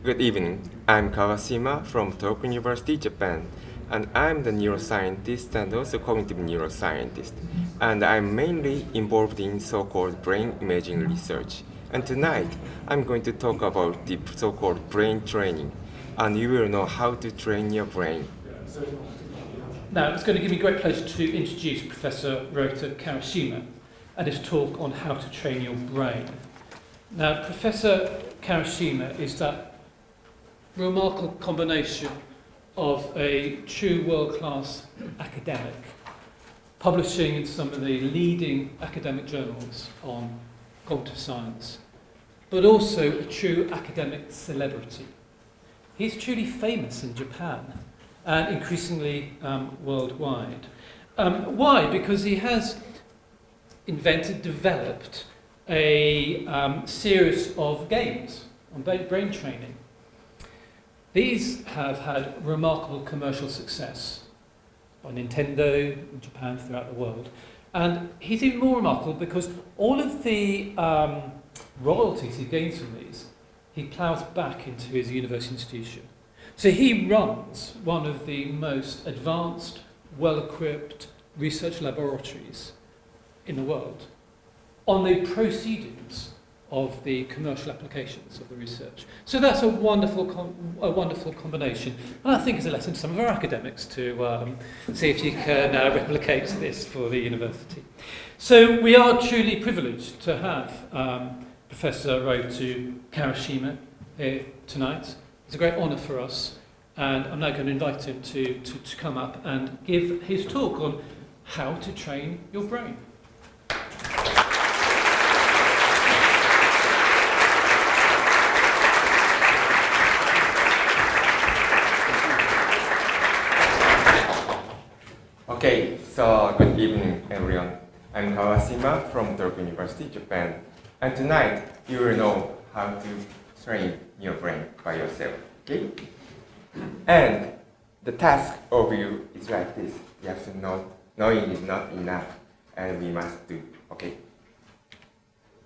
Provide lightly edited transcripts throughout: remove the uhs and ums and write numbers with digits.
Good evening. I'm Kawashima from Tokyo University, Japan, and I'm the neuroscientist and also cognitive neuroscientist. And I'm mainly involved in so-called brain imaging research. And tonight, I'm going to talk about the so-called brain training, and you will know how to train your brain. Now, it's going to give me great pleasure to introduce Professor Rota Kawashima and his talk on how to train your brain. Now, Professor Kawashima is that remarkable combination of a true world-class academic, publishing in some of the leading academic journals on cognitive science, but also a true academic celebrity. He's truly famous in Japan and increasingly worldwide. Why? Because he has developed a series of games on brain training. These have had remarkable commercial success on Nintendo, in Japan, throughout the world. And he's even more remarkable because all of the royalties he gains from these, he ploughs back into his university institution. So he runs one of the most advanced, well-equipped research laboratories in the world on the proceedings of the commercial applications of the research. So that's a wonderful combination. And I think it's a lesson to some of our academics to see if you can replicate this for the university. So we are truly privileged to have Professor Rota Kawashima here tonight. It's a great honour for us, and I'm now going to invite him to come up and give his talk on how to train your brain. Okay, so good evening, everyone. I'm Kawashima from Tokyo University, Japan, and tonight you will know how to train your brain by yourself, okay? And the task of you is like this. You have to know knowing is not enough, and we must do, okay?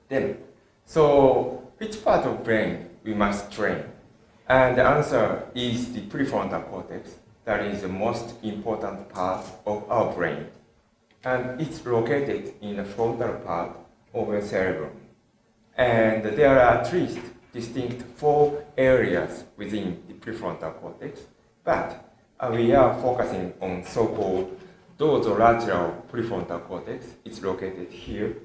Then, so which part of brain we must train? And the answer is the prefrontal cortex. That is the most important part of our brain. And it's located in the frontal part of your cerebrum. And there are at least distinct 4 areas within the prefrontal cortex, but we are focusing on so-called dorsolateral prefrontal cortex. It's located here,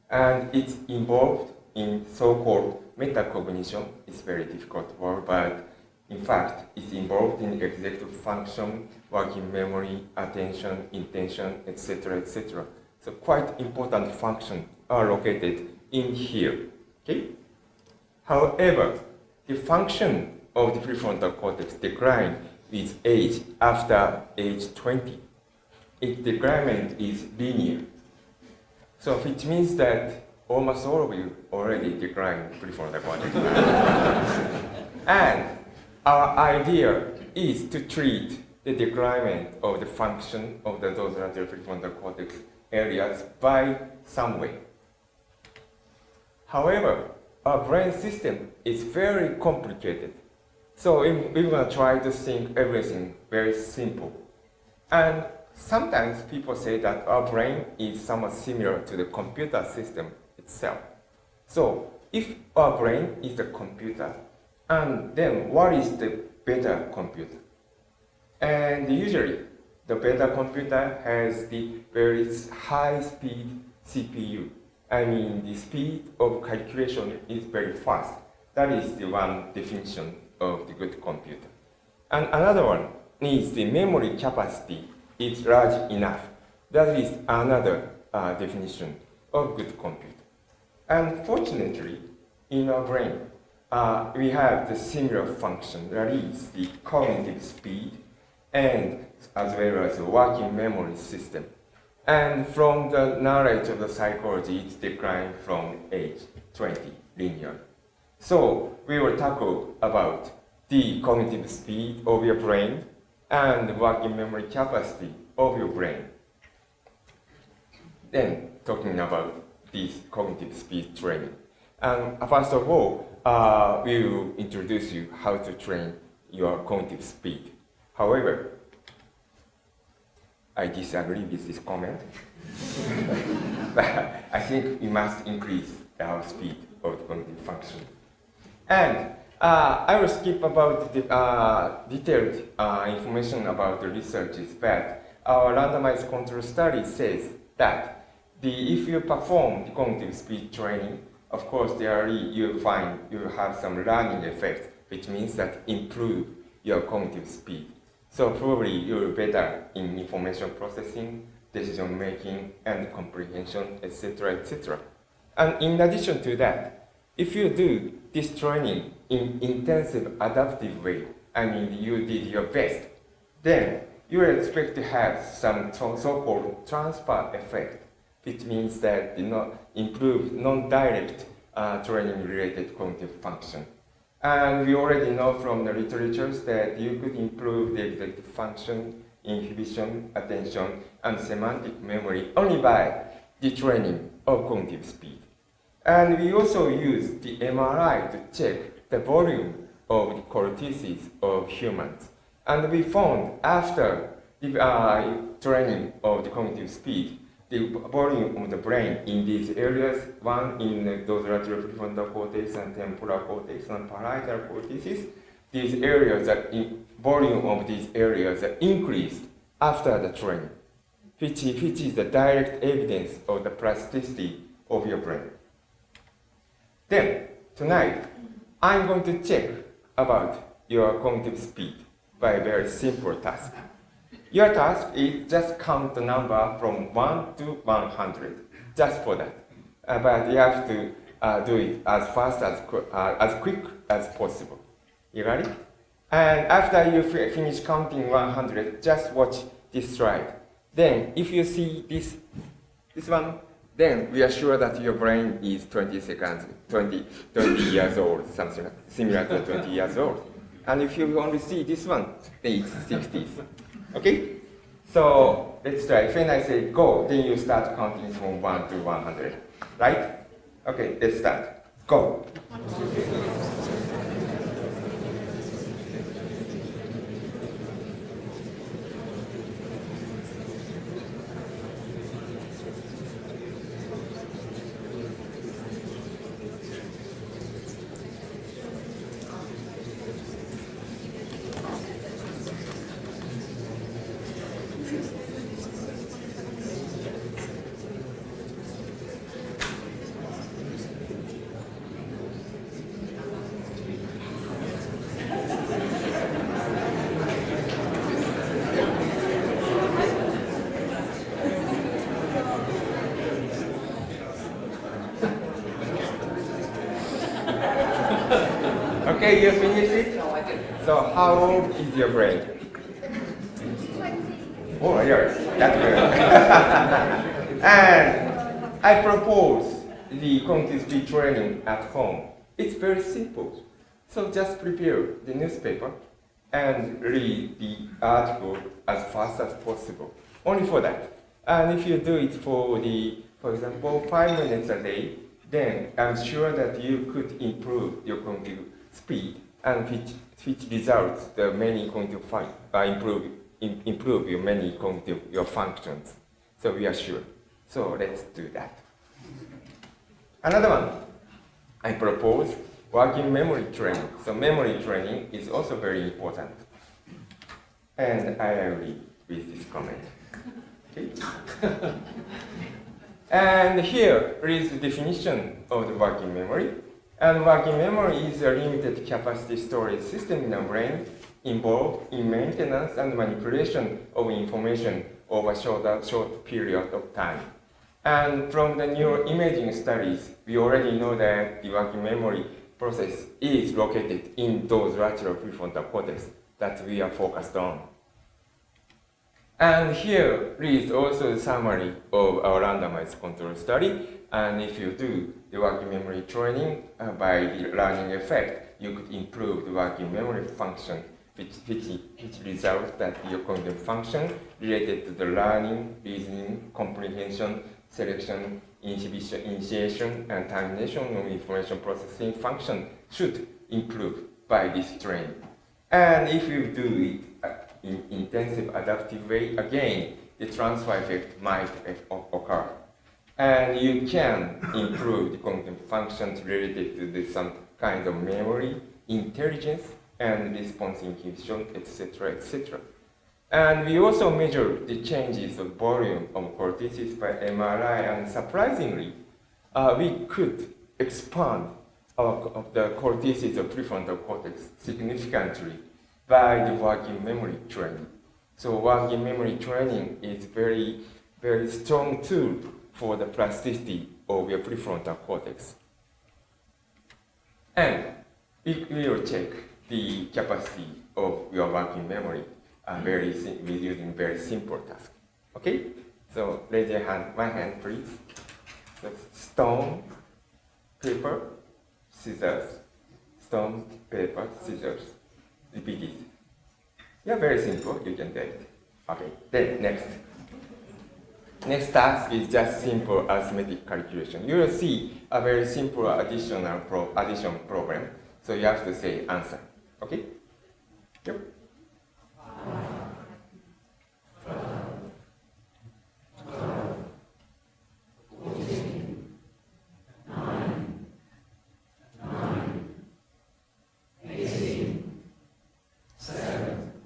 and it's involved in so-called metacognition. It's a very difficult word, but in fact, it's involved in executive function, working memory, attention, intention, etc., etc. So quite important functions are located in here. Okay? However, the function of the prefrontal cortex declines with age after age 20. Its decline is linear. So which means that almost all of you already declined prefrontal cortex. And our idea is to treat the decline of the function of the dorsolateral prefrontal cortex areas by some way. However, our brain system is very complicated. So we're going to try to think everything very simple. And sometimes people say that our brain is somewhat similar to the computer system itself. So if our brain is the computer, and then what is the beta computer? And usually, the beta computer has the very high-speed CPU. I mean, the speed of calculation is very fast. That is the one definition of the good computer. And another one needs the memory capacity is large enough. That is another definition of good computer. And fortunately, in our brain, we have the similar function, that is the cognitive speed, and as well as the working memory system. And from the knowledge of the psychology, it's declined from age 20 linear. So we will tackle about the cognitive speed of your brain and the working memory capacity of your brain. Then talking about this cognitive speed training. And first of all, we will introduce you how to train your cognitive speed. However, I disagree with this comment. But I think we must increase our speed of the cognitive function. And I will skip about the detailed information about the researches, but our randomized control study says that if you perform the cognitive speed training, of course, you'll find you will have some learning effect, which means that improve your cognitive speed. So probably you're better in information processing, decision making, and comprehension, etc., etc. And in addition to that, if you do this training in intensive adaptive way, I mean you did your best, then you will expect to have some so-called transfer effect, which means that improve non-direct training-related cognitive function. And we already know from the literatures that you could improve the executive function, inhibition, attention, and semantic memory only by the training of cognitive speed. And we also use the MRI to check the volume of the cortices of humans. And we found after the training of the cognitive speed, the volume of the brain in these areas, one in those lateral prefrontal cortex and temporal cortex and parietal cortices, these areas, volume of these areas increased after the training, which is the direct evidence of the plasticity of your brain. Then, tonight, I'm going to check about your cognitive speed by a very simple task. Your task is just count the number from 1 to 100, just for that. But you have to do it as fast as quick as possible. You got it? And after you finish counting 100, just watch this slide. Then, if you see this one, then we are sure that your brain is 20 years old, something similar to 20 years old. And if you only see this one, then it's 60s. Okay? So let's try. When I say go, then you start counting from 1 to 100. Right? Okay, let's start. Go. Okay, you finish it? No, I didn't. So how old is your brain? Oh, yeah, that's good. And I propose the cognitive speed training at home. It's very simple. So just prepare the newspaper and read the article as fast as possible. Only for that. And if you do it for example, 5 minutes a day, then I'm sure that you could improve your cognitive speed, and which results the many cognitive improve your functions. So we are sure. So let's do that. Another one, I propose working memory training. So memory training is also very important. And I agree with this comment. Okay? And here is the definition of the working memory. And working memory is a limited capacity storage system in our brain involved in maintenance and manipulation of information over a short period of time. And from the neuroimaging studies, we already know that the working memory process is located in those lateral prefrontal cortex that we are focused on. And here is also a summary of our randomized control study. And if you do the working memory training by the learning effect, you could improve the working memory function, which results that your cognitive function related to the learning, reasoning, comprehension, selection, initiation and termination of information processing function should improve by this training. And if you do it in intensive adaptive way, again, the transfer effect might occur. And you can improve the cognitive functions related to some kind of memory, intelligence, and response inhibition, etc., etc. And we also measure the changes of volume of cortices by MRI, and surprisingly, we could expand the cortices of prefrontal cortex significantly by the working memory training. So working memory training is very, very strong tool for the plasticity of your prefrontal cortex. And we will check the capacity of your working memory using very simple task. Okay? So raise your hand, one hand please. So stone, paper, scissors. Stone, paper, scissors. Repeat it. Yeah, very simple, you can do it. Okay, then next. Next task is just simple arithmetic calculation. You will see a very simple addition problem. So you have to say answer. Okay? Yep.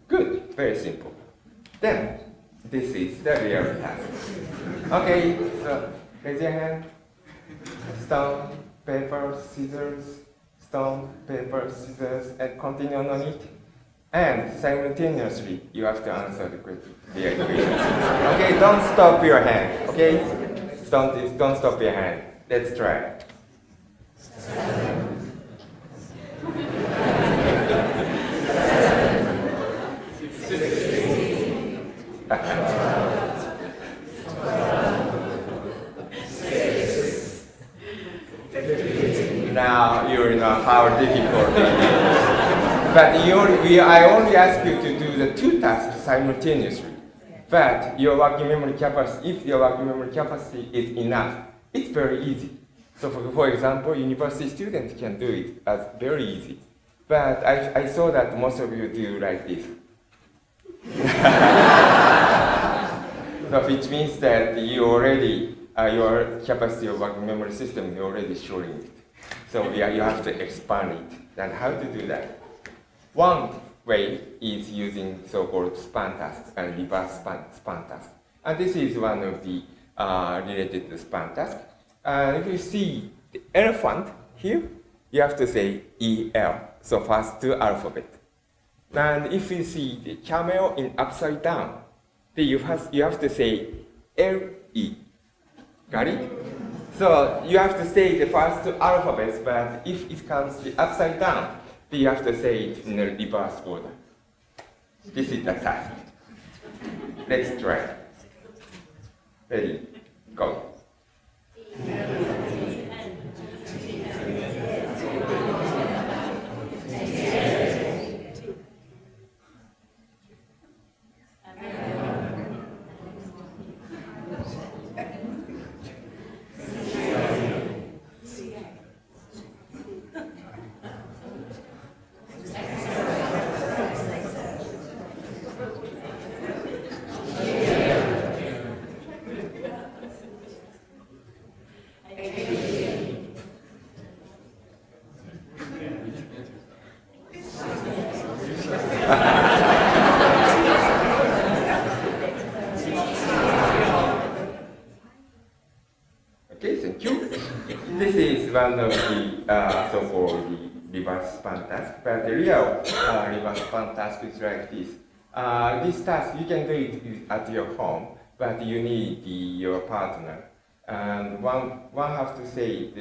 Good, very simple. Then, this is the real task. Okay, so raise your hand. Stone, paper, scissors, stone, paper, scissors, and continue on it. And simultaneously, you have to answer the equation. Okay, don't stop your hand. Okay, don't stop your hand. Let's try. Now you know how difficult it is. But I only ask you to do the two tasks simultaneously. But your working memory capacity, if your working memory capacity is enough, it's very easy. So for example, university students can do it as very easy. But I saw that most of you do like this. So which means that you already, your capacity of working memory system is already showing it. So you have to expand it. And how to do that? One way is using so-called span tasks and reverse span tasks. And this is one of the related to span tasks. If you see the elephant here, you have to say EL. So first two alphabets. And if you see the camel in upside down, then you have to say LE. Got it? So you have to say the first two alphabets, but if it comes the upside down, then you have to say it in a reverse order. This is the task. Let's try. Ready? Go. Okay, thank you. This is one of the so-called the reverse span task, but the real reverse span task is like this. This task, you can do it at your home, but you need your partner. And one have to say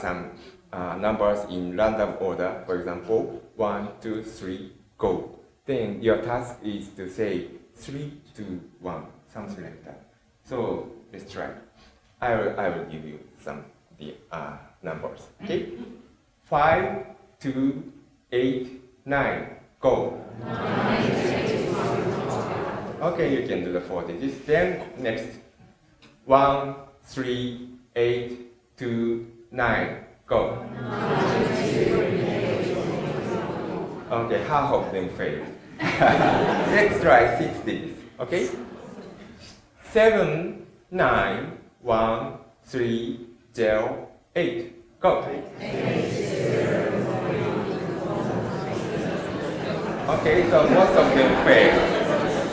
some numbers in random order, for example, 1, 2, 3, go. Then your task is to say 3, 2, 1, something like that. So let's try. I will give you some the numbers. Okay, 5, 2, 8, 9, go. 9, 8, 1, okay, you can do the 4 digits. Then next, 1, 3, 8, 2, 9, go. Okay, half of them failed. Let's try 6 digits, okay? 7, 9, 1, 3, 0, 8, go. Okay, so most of them failed.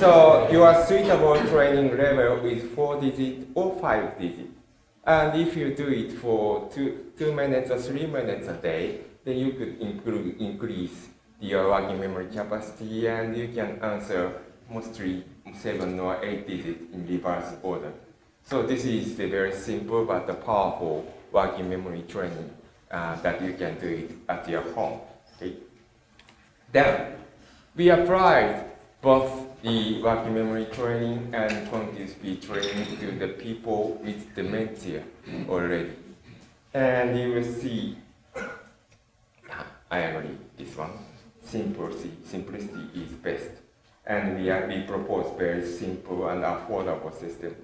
So your suitable training level is 4 digits or 5 digits. And if you do it for 2 minutes or 3 minutes a day, then you could increase your working memory capacity, and you can answer mostly 7 or 8 digits in reverse order. So this is the very simple but powerful working memory training that you can do it at your home. Okay? Then we applied both the working memory training and cognitive speed training to the people with dementia already. And you will see, I agree, this one. Simplicity is best. And we propose very simple and affordable system.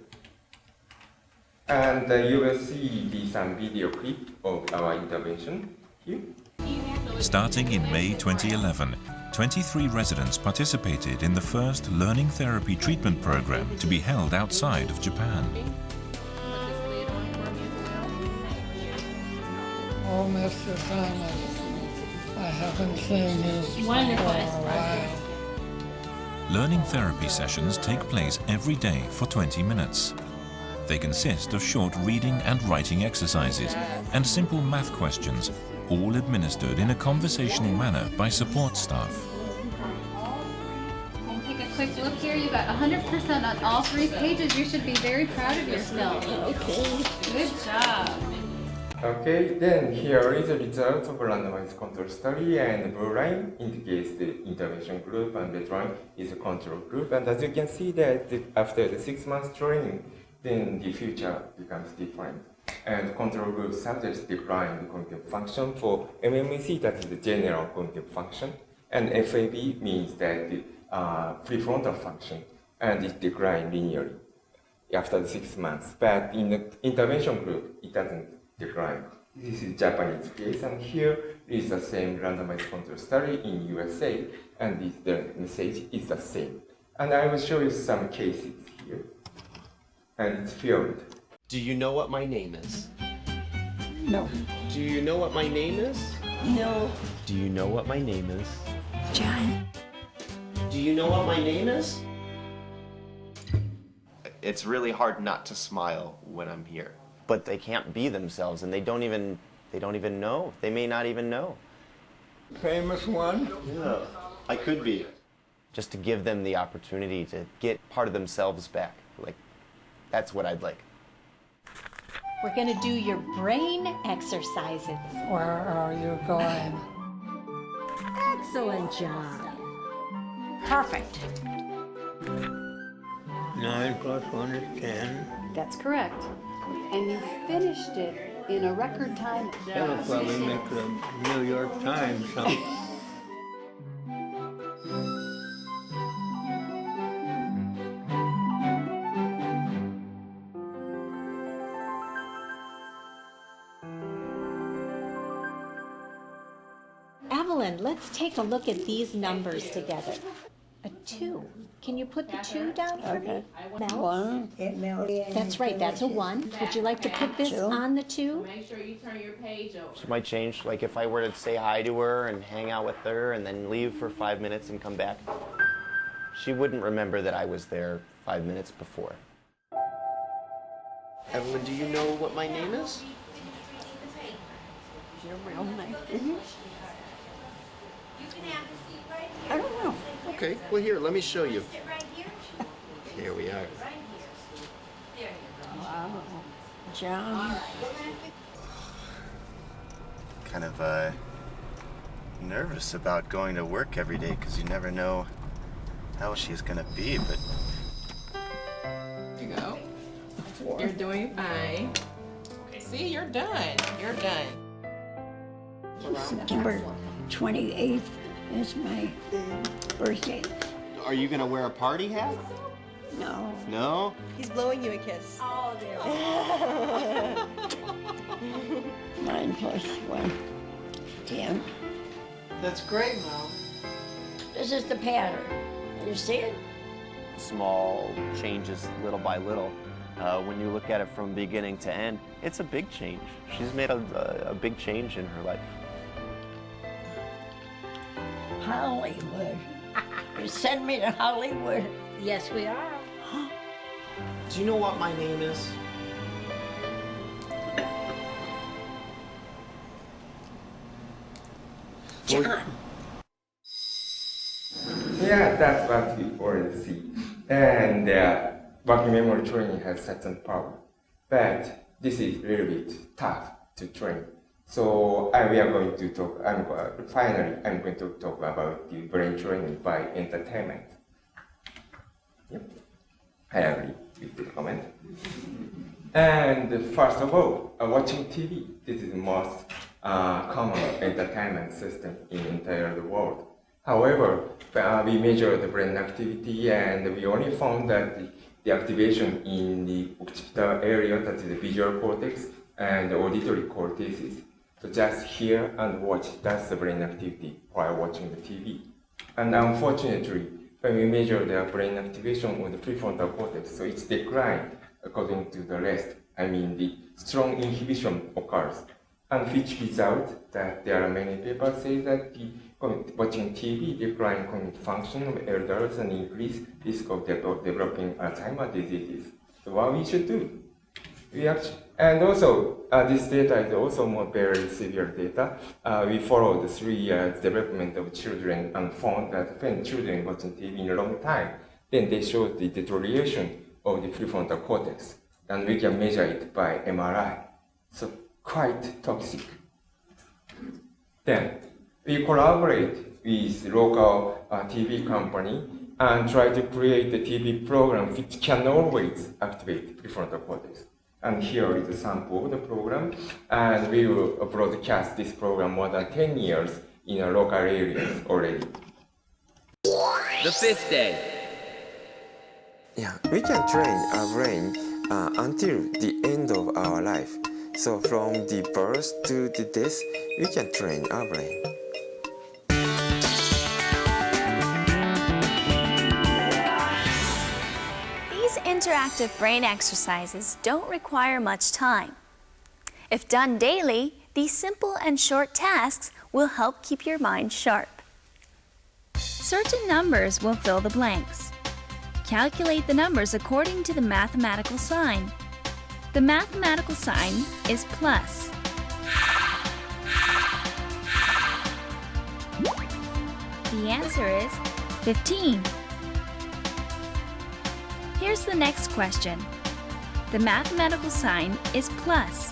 And you will see some video clip of our intervention here. Starting in May 2011, 23 residents participated in the first learning therapy treatment program to be held outside of Japan. Oh, Mr. Thomas, I haven't seen you for a while. Learning therapy sessions take place every day for 20 minutes. They consist of short reading and writing exercises and simple math questions, all administered in a conversational manner by support staff. And take a quick look here. You got 100% on all 3 pages. You should be very proud of yourself. Okay. Good job. Okay, then here is the result of a randomized control study, and the blue line indicates the intervention group and red line is a control group. And as you can see that after the 6 months training, then the future becomes different. And control group subjects decline the cognitive function for MMEC, that is the general cognitive function, and FAB means that the prefrontal function, and it declined linearly after the 6 months. But in the intervention group, it doesn't decline. This is Japanese case, and here is the same randomized control study in USA, and the message is the same. And I will show you some cases here, and it's filmed. Do you know what my name is? No. Do you know what my name is? No. Do you know what my name is? John. Do you know what my name is? It's really hard not to smile when I'm here. But they can't be themselves, and they don't even know. They may not even know. Famous one? Yeah, I could be. Just to give them the opportunity to get part of themselves back. Like, that's what I'd like. We're going to do your brain exercises. Where are you going? Excellent job. Perfect. 9 plus 1 is 10. That's correct. And you finished it in a record time. That'll probably make the New York Times something. Evelyn, let's take a look at these numbers together. A 2. Can you put the 2 down for me? Mel? 1. That's right, that's a 1. Would you like to put this on the 2? Make sure you turn your page over. She might change, like if I were to say hi to her and hang out with her and then leave for 5 minutes and come back, she wouldn't remember that I was there 5 minutes before. Evelyn, do you know what my name is? Your real name. I don't know. Okay, well here, let me show you. Here we are. Wow. John. Kind of nervous about going to work every day because you never know how she's gonna be, but... Here you go. You're doing fine. See, you're done. You're done. September 28th is my birthday. Are you gonna wear a party hat? No. No? He's blowing you a kiss. Oh, there. 9 plus 1, 10. That's great, Mom. This is the pattern. You see it? Small changes little by little. When you look at it from beginning to end, it's a big change. She's made a big change in her life. Hollywood. You send me to Hollywood? Yes, we are. Do you know what my name is? John. Yeah, that's what we already see. And working memory training has certain power. But this is a little bit tough to train. So we are going to talk, finally, I'm going to talk about the brain training by entertainment. Yep. I agree with the comment. And first of all, watching TV. This is the most common entertainment system in the entire world. However, we measured the brain activity and we only found that the activation in the occipital area, that is the visual cortex, and the auditory cortices. So just hear and watch, that's the brain activity while watching the TV. And unfortunately, when we measure the brain activation of the prefrontal cortex, so it's declined according to the rest. I mean, the strong inhibition occurs. And which result that there are many papers say that the watching TV decline cognitive function of elders and increase risk of developing Alzheimer's diseases. So what we should do? And also, this data is also more very severe data. We followed the 3 years development of children and found that when children watching TV in a long time, then they show the deterioration of the prefrontal cortex. And we can measure it by MRI. So quite toxic. Then we collaborate with local TV company and try to create a TV program which can always activate prefrontal cortex. And here is a sample of the program, and we will broadcast this program more than 10 years in our local areas already. The 5th day. Yeah, we can train our brain until the end of our life. So from the birth to the death, we can train our brain. These interactive brain exercises don't require much time. If done daily, these simple and short tasks will help keep your mind sharp. Certain numbers will fill the blanks. Calculate the numbers according to the mathematical sign. The mathematical sign is plus. The answer is 15. Here's the next question. The mathematical sign is plus.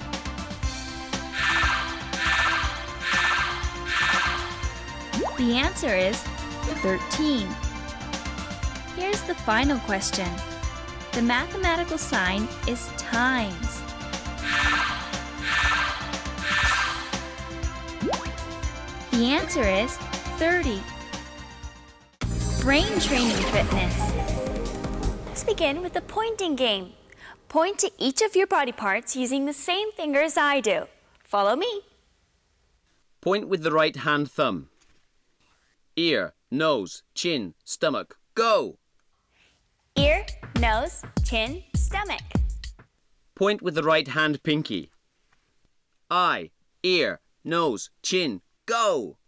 The answer is 13. Here's the final question. The mathematical sign is times. The answer is 30. Brain training fitness. Let's begin with the pointing game. Point to each of your body parts using the same fingers I do. Follow me. Point with the right hand thumb. Ear, nose, chin, stomach. Go! Ear, nose, chin, stomach. Point with the right hand pinky. Eye, ear, nose, chin. Go!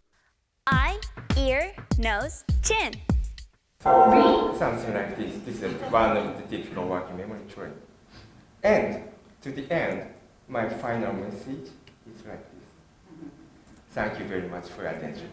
Eye, ear, nose, chin. So something like this. This is one of the typical working memory training. And to the end, my final message is like this. Thank you very much for your attention.